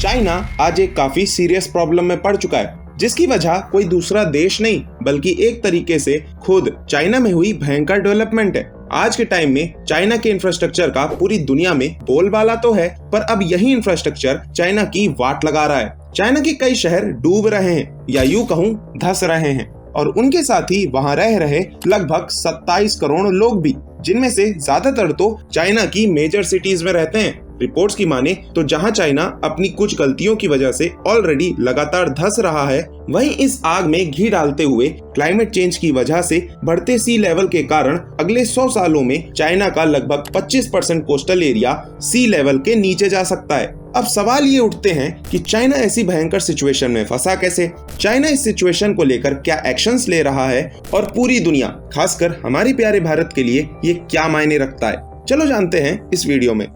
China आज एक काफी सीरियस प्रॉब्लम में पड़ चुका है, जिसकी वजह कोई दूसरा देश नहीं बल्कि एक तरीके से खुद चाइना में हुई भयंकर डेवलपमेंट है। आज के टाइम में चाइना के इंफ्रास्ट्रक्चर का पूरी दुनिया में बोलबाला तो है, पर अब यही इंफ्रास्ट्रक्चर चाइना की वाट लगा रहा है। चाइना के कई शहर डूब रहे हैं या यूं कहूं धंस रहे हैं, और उनके साथ ही वहां रह रहे लगभग 27 करोड़ लोग भी, जिनमें से ज्यादातर तो चाइना की मेजर सिटीज में रहते हैं। रिपोर्ट्स की माने तो जहां चाइना अपनी कुछ गलतियों की वजह से ऑलरेडी लगातार धंस रहा है, वहीं इस आग में घी डालते हुए क्लाइमेट चेंज की वजह से बढ़ते सी लेवल के कारण अगले 100 सालों में चाइना का लगभग 25% कोस्टल एरिया सी लेवल के नीचे जा सकता है। अब सवाल ये उठते हैं कि चाइना ऐसी भयंकर सिचुएशन में फंसा कैसे? चाइना इस सिचुएशन को लेकर क्या एक्शंस ले रहा है और पूरी दुनिया, खासकर हमारे प्यारे भारत के लिए ये क्या मायने रखता है? चलो जानते हैं इस वीडियो में।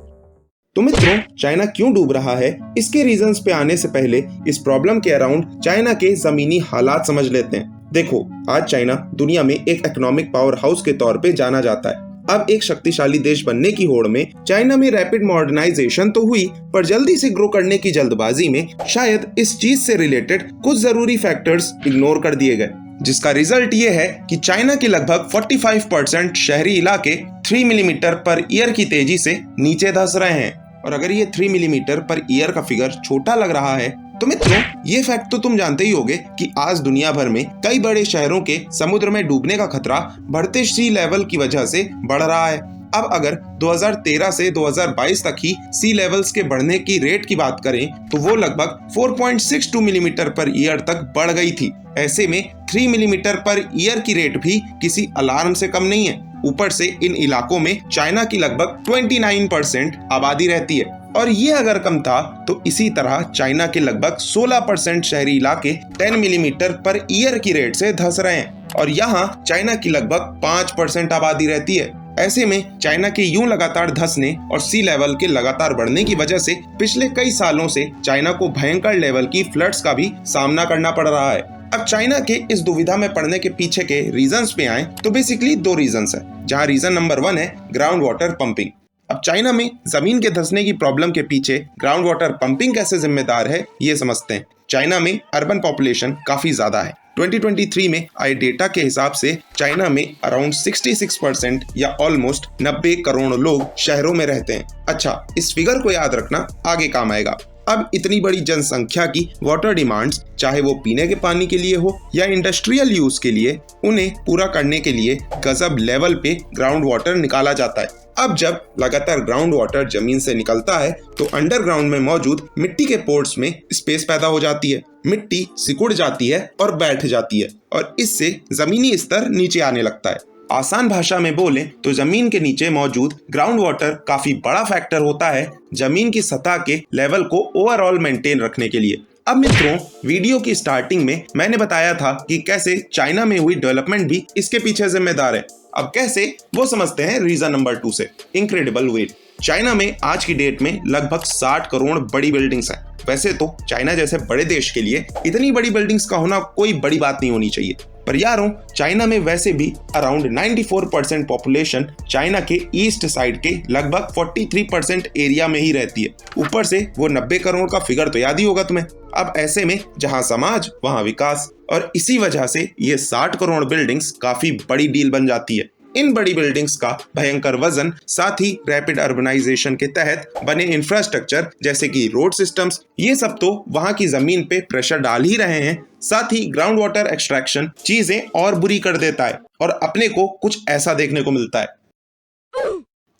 तो मित्रों, चाइना क्यों डूब रहा है, इसके रीजंस पे आने से पहले इस प्रॉब्लम के अराउंड चाइना के जमीनी हालात समझ लेते हैं। देखो, आज चाइना दुनिया में एक इकोनॉमिक पावर हाउस के तौर पे जाना जाता है। अब एक शक्तिशाली देश बनने की होड़ में चाइना में रैपिड मॉडर्नाइजेशन तो हुई, पर जल्दी से ग्रो करने की जल्दबाजी में शायद इस चीज से रिलेटेड कुछ जरूरी फैक्टर्स इग्नोर कर दिए गए, जिसका रिजल्ट ये है कि चाइना के लगभग 45% शहरी इलाके 3 मिलीमीटर पर ईयर की तेजी से नीचे धंस रहे हैं। और अगर ये 3 मिलीमीटर पर ईयर का फिगर छोटा लग रहा है, तो मित्रों ये फैक्ट तो तुम जानते ही होगे कि आज दुनिया भर में कई बड़े शहरों के समुद्र में डूबने का खतरा बढ़ते सी लेवल की वजह से बढ़ रहा है। अब अगर 2013 से 2022 तक ही सी लेवल्स के बढ़ने की रेट की बात करें, तो वो लगभग 4.62 मिलीमीटर पर ईयर तक बढ़ गई थी। ऐसे में 3 मिलीमीटर पर ईयर की रेट भी किसी अलार्म से कम नहीं है। ऊपर से इन इलाकों में चाइना की लगभग 29% आबादी रहती है, और ये अगर कम था तो इसी तरह चाइना के लगभग 16% शहरी इलाके 10 मिलीमीटर पर ईयर की रेट से धंस रहे हैं, और यहाँ चाइना की लगभग 5% आबादी रहती है। ऐसे में चाइना के यूं लगातार धंसने और सी लेवल के लगातार बढ़ने की वजह से पिछले कई सालों से चाइना को भयंकर लेवल की फ्लड्स का भी सामना करना पड़ रहा है। अब चाइना के इस दुविधा में पड़ने के पीछे के रीजंस पे आए तो बेसिकली 2 रीजंस है, जहां रीजन नंबर 1 है ग्राउंड वाटर पंपिंग। अब चाइना में जमीन के धंसने की प्रॉब्लम के पीछे ग्राउंड वाटर पंपिंग कैसे जिम्मेदार है, ये समझते हैं। चाइना में अर्बन पॉपुलेशन काफी ज्यादा है। 2023 में आए डेटा के हिसाब से चाइना में अराउंड 66% या ऑलमोस्ट 90 करोड़ लोग शहरों में रहते हैं। अच्छा, इस फिगर को याद रखना आगे काम आएगा। अब इतनी बड़ी जनसंख्या की वाटर डिमांड्स, चाहे वो पीने के पानी के लिए हो या इंडस्ट्रियल यूज के लिए, उन्हें पूरा करने के लिए गजब लेवल पे ग्राउंड वाटर निकाला जाता है। अब जब लगातार ग्राउंड वाटर जमीन से निकलता है तो अंडरग्राउंड में मौजूद मिट्टी के पोर्स में स्पेस पैदा हो जाती है। मिट्टी सिकुड़ जाती है और बैठ जाती है, और इससे जमीनी स्तर नीचे आने लगता है। आसान भाषा में बोले तो जमीन के नीचे मौजूद ग्राउंड वाटर काफी बड़ा फैक्टर होता है जमीन की सतह के लेवल को ओवरऑल मेंटेन रखने के लिए। अब मित्रों, वीडियो की स्टार्टिंग में मैंने बताया था कि कैसे चाइना में हुई डेवलपमेंट भी इसके पीछे जिम्मेदार है। अब कैसे, वो समझते हैं रीजन नंबर 2 से, इनक्रेडिबल वेट। चाइना में आज की डेट में लगभग 60 करोड़ बड़ी बिल्डिंग्स हैं। वैसे तो चाइना जैसे बड़े देश के लिए इतनी बड़ी बिल्डिंग्स का होना कोई बड़ी बात नहीं होनी चाहिए, पर यारों, चाइना में वैसे भी अराउंड 94% पॉपुलेशन चाइना के ईस्ट साइड के लगभग 43% एरिया में ही रहती है। ऊपर से वो 90 करोड़ का फिगर तो याद ही होगा तुम्हें। अब ऐसे में जहां समाज वहां विकास, और इसी वजह से ये 60 करोड़ बिल्डिंग्स काफी बड़ी डील बन जाती है। इन बड़ी बिल्डिंग्स का भयंकर वजन, साथ ही रैपिड अर्बनाइजेशन के तहत बने इंफ्रास्ट्रक्चर जैसे कि रोड सिस्टम्स, ये सब तो वहां की जमीन पे प्रेशर डाल ही रहे हैं। साथ ही ग्राउंड वाटर एक्सट्रैक्शन चीजें और बुरी कर देता है, और अपने को कुछ ऐसा देखने को मिलता है।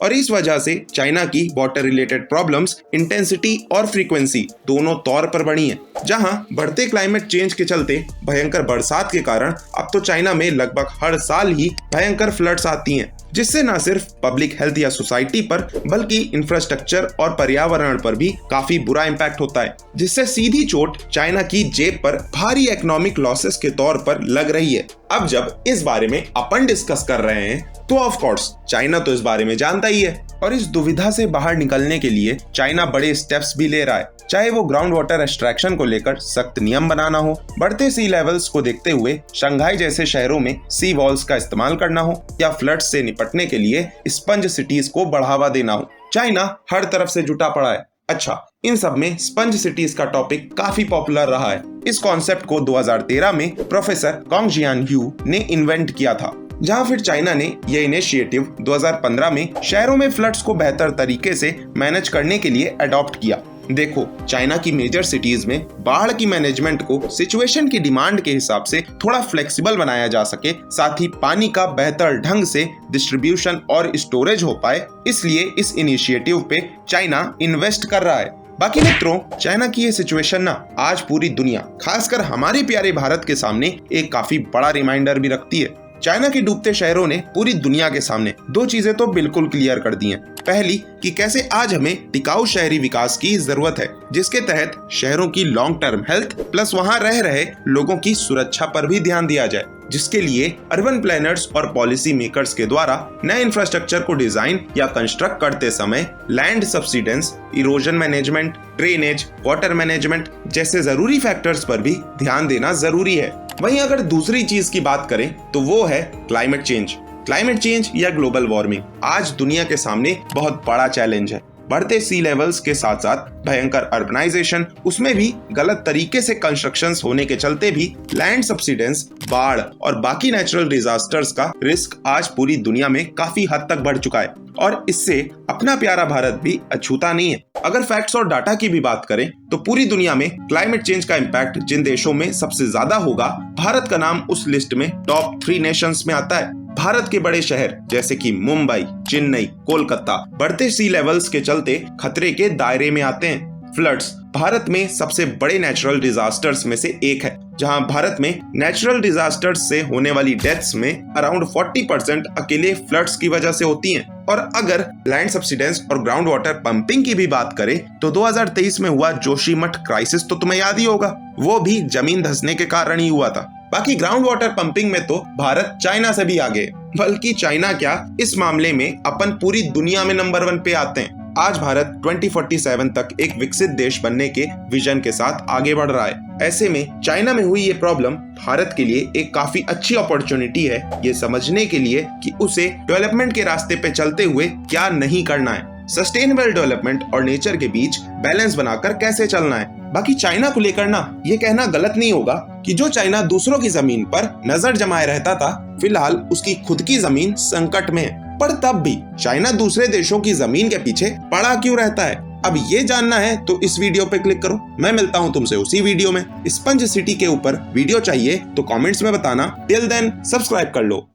और इस वजह से चाइना की वाटर रिलेटेड प्रॉब्लम्स इंटेंसिटी और फ्रीक्वेंसी दोनों तौर पर बढ़ी हैं। जहां बढ़ते क्लाइमेट चेंज के चलते भयंकर बरसात के कारण अब तो चाइना में लगभग हर साल ही भयंकर फ्लड्स आती हैं, जिससे न सिर्फ पब्लिक हेल्थ या सोसाइटी पर बल्कि इंफ्रास्ट्रक्चर और पर्यावरण पर भी काफी बुरा इम्पैक्ट होता है, जिससे सीधी चोट चाइना की जेब पर भारी इकोनॉमिक लॉसेस के तौर पर लग रही है। अब जब इस बारे में अपन डिस्कस कर रहे हैं तो ऑफ कोर्स चाइना तो इस बारे में जानता ही है, और इस दुविधा से बाहर निकलने के लिए चाइना बड़े स्टेप्स भी ले रहा है। चाहे वो ग्राउंड वाटर एक्सट्रैक्शन को लेकर सख्त नियम बनाना हो, बढ़ते सी लेवल्स को देखते हुए शंघाई जैसे शहरों में सी वॉल्स का इस्तेमाल करना हो, या फ्लड्स से निपटने के लिए स्पंज सिटीज को बढ़ावा देना हो, चाइना हर तरफ से जुटा पड़ा है। अच्छा, इन सब में स्पंज सिटीज का टॉपिक काफी पॉपुलर रहा है। इस कॉन्सेप्ट को 2013 में प्रोफेसर कॉन्ग जियान यू ने इन्वेंट किया था, जहां फिर चाइना ने यह इनिशिएटिव 2015 में शहरों में फ्लड्स को बेहतर तरीके से मैनेज करने के लिए अडॉप्ट किया। देखो, चाइना की मेजर सिटीज में बाढ़ की मैनेजमेंट को सिचुएशन की डिमांड के हिसाब से थोड़ा फ्लेक्सिबल बनाया जा सके, साथ ही पानी का बेहतर ढंग से डिस्ट्रीब्यूशन और स्टोरेज हो पाए, इसलिए इस इनिशिएटिव पे चाइना इन्वेस्ट कर रहा है। बाकी मित्रों, चाइना की ये सिचुएशन ना आज पूरी दुनिया, खासकर हमारे प्यारे भारत के सामने एक काफी बड़ा रिमाइंडर भी रखती है। चाइना के डूबते शहरों ने पूरी दुनिया के सामने दो चीजें तो बिल्कुल क्लियर कर दी हैं। पहली कि कैसे आज हमें टिकाऊ शहरी विकास की जरूरत है, जिसके तहत शहरों की लॉन्ग टर्म हेल्थ प्लस वहां रह रहे लोगों की सुरक्षा पर भी ध्यान दिया जाए, जिसके लिए अर्बन प्लानर्स और पॉलिसी मेकर्स के द्वारा नए इंफ्रास्ट्रक्चर को डिजाइन या कंस्ट्रक्ट करते समय land subsidence, erosion management, drainage, water management जैसे जरूरी फैक्टर्स पर भी ध्यान देना जरूरी है। वहीं अगर दूसरी चीज की बात करें तो वो है क्लाइमेट चेंज या ग्लोबल वार्मिंग आज दुनिया के सामने बहुत बड़ा चैलेंज है। बढ़ते सी लेवल्स के साथ साथ भयंकर अर्बनाइजेशन, उसमें भी गलत तरीके से कंस्ट्रक्शंस होने के चलते भी लैंड सब्सिडेंस, बाढ़ और बाकी नेचुरल डिजास्टर्स का रिस्क आज पूरी दुनिया में काफी हद तक बढ़ चुका है और इससे अपना प्यारा भारत भी अछूता नहीं है। अगर फैक्ट्स और डाटा की भी बात करें तो पूरी दुनिया में क्लाइमेट चेंज का इम्पैक्ट जिन देशों में सबसे ज्यादा होगा, भारत का नाम उस लिस्ट में टॉप 3 नेशंस में आता है। भारत के बड़े शहर जैसे कि मुंबई, चेन्नई, कोलकाता बढ़ते सी लेवल्स के चलते खतरे के दायरे में आते हैं। फ्लड्स भारत में सबसे बड़े नेचुरल डिजास्टर्स में से एक है, जहां भारत में नेचुरल डिजास्टर्स से होने वाली डेथ्स में अराउंड 40% अकेले फ्लड्स की वजह से होती हैं। और अगर लैंड सब्सिडेंस और ग्राउंड वाटर पंपिंग की भी बात करें तो 2023 में हुआ जोशीमठ क्राइसिस तो तुम्हें याद ही होगा, वो भी जमीन धंसने के कारण ही हुआ था। बाकी ग्राउंड वाटर पंपिंग में तो भारत चाइना से भी आगे, बल्कि चाइना क्या, इस मामले में अपन पूरी दुनिया में नंबर 1 पे आते हैं। आज भारत 2047 तक एक विकसित देश बनने के विजन के साथ आगे बढ़ रहा है। ऐसे में चाइना में हुई ये प्रॉब्लम भारत के लिए एक काफी अच्छी अपॉर्चुनिटी है ये समझने के लिए कि उसे डेवलपमेंट के रास्ते पे चलते हुए क्या नहीं करना है, सस्टेनेबल डेवलपमेंट और नेचर के बीच बैलेंस बनाकर कैसे चलना है। बाकी चाइना को लेकर ना ये कहना गलत नहीं होगा कि जो चाइना दूसरों की जमीन पर नजर जमाए रहता था, फिलहाल उसकी खुद की जमीन संकट में है। पर तब भी चाइना दूसरे देशों की जमीन के पीछे पड़ा क्यों रहता है? अब ये जानना है तो इस वीडियो पे क्लिक करो। मैं मिलता हूँ तुमसे उसी वीडियो में। स्पंज सिटी के ऊपर वीडियो चाहिए तो कमेंट्स में बताना। टिल देन सब्सक्राइब कर लो।